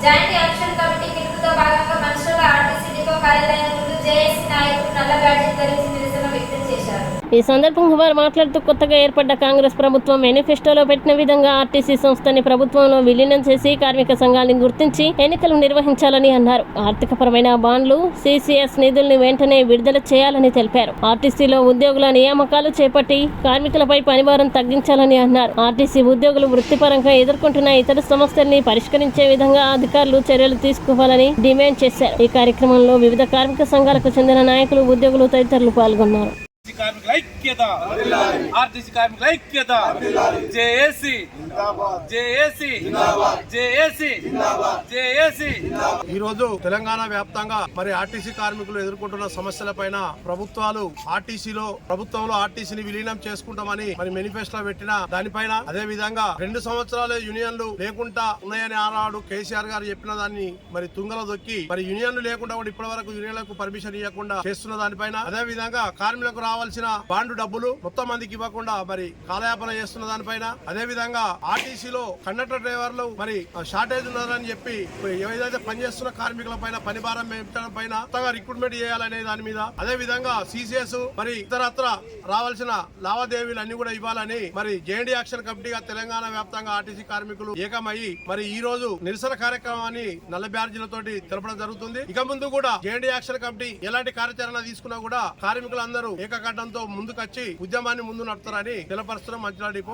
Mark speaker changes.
Speaker 1: Joint action committee పిలుపుతో భాగంగా మనుషుల ఆర్టీసీ డిపో కార్యాలయం ముందు జేఏసీ నాయకులు నల్ల బ్యాడ్జీలు ధరించి నిరసన వ్యక్తం చేశారు.
Speaker 2: ఈ సందర్భంగా వారు మాట్లాడుతూ కొత్తగా ఏర్పడ్డ కాంగ్రెస్ ప్రభుత్వం మేనిఫెస్టోలో పెట్టిన విధంగా ఆర్టీసీ సంస్థని ప్రభుత్వంలో విలీనం చేసి కార్మిక సంఘాలను గుర్తించి ఎన్నికలు నిర్వహించాలని అన్నారు. ఆర్థికపరమైన బాండ్లు, సిసిఎస్ నిధుల్ని వెంటనే విడుదల చేయాలని తెలిపారు. ఆర్టీసీలో ఉద్యోగుల నియామకాలు చేపట్టి కార్మికులపై పనిభారం తగ్గించాలని అన్నారు. ఆర్టీసీ ఉద్యోగులు వృత్తిపరంగా ఎదుర్కొంటున్న ఇతర సమస్యల్ని పరిష్కరించే విధంగా అధికారులు చర్యలు తీసుకోవాలని డిమాండ్ చేశారు. ఈ కార్యక్రమంలో వివిధ కార్మిక సంఘాలకు చెందిన నాయకులు, ఉద్యోగులు తదితరులు పాల్గొన్నారు.
Speaker 3: ఆర్టీసీ కార్మికుల ఐక్యత, జేఏసీ జేఏసీ జేఏసీ జేఏసీ.
Speaker 4: ఈ రోజు తెలంగాణ వ్యాప్తంగా మరి ఆర్టీసీ కార్మికులు ఎదుర్కొంటున్న సమస్యలపైన ప్రభుత్వంలో ఆర్టీసీని విలీనం చేసుకుంటామని మరి మేనిఫెస్టో పెట్టిన దానిపైన, అదే విధంగా 2 సంవత్సరాలు యూనియన్లు లేకుండా ఉన్నాయని ఆనాడు కేసీఆర్ గారు చెప్పిన దాన్ని మరి తుంగలో దొక్కి మరి యూనియన్లు లేకుండా కూడా ఇప్పటి వరకు యూనియన్లకు పర్మిషన్ ఇవ్వకుండా చేస్తున్న దానిపైన, అదే విధంగా కార్మికులకు రావాల్సిన బాండు డబ్బులు మొత్తం మందికి ఇవ్వకుండా మరి కాలయాపన చేస్తున్న దానిపైన, అదే విధంగా ఆర్టీసీలో కండక్టర్ డ్రైవర్లు మరి షార్టేజ్ ఉన్నదని చెప్పి ఏదైతే పనిచేస్తున్న కార్మికుల పైన పని భారం పెంచడం పైన కొత్తగా రిక్రూట్మెంట్ చేయాలనే దాని మీద, అదే విధంగా సిసిఎస్ మరి ఇతరత్ర రావాల్సిన లావాదేవీలు అన్ని కూడా ఇవ్వాలని మరి జేఎండీ యాక్షన్ కమిటీగా తెలంగాణ వ్యాప్తంగా ఆర్టీసీ కార్మికులు ఏకమయ్యి మరి ఈ రోజు నిరసన కార్యక్రమాన్ని నల్ల బ్యాడ్జీలతోటి తెలపడం జరుగుతుంది. ఇక ముందు కూడా జేఎండీ యాక్షన్ కమిటీ ఎలాంటి కార్యాచరణ తీసుకున్నా కూడా కార్మికులందరూ ఏకకంఠంతో ముందుకొచ్చి ఉద్యమాన్ని ముందు నడుపుతారని తెలపరుస్తున్నాం. మంచిర్యాల డిపో.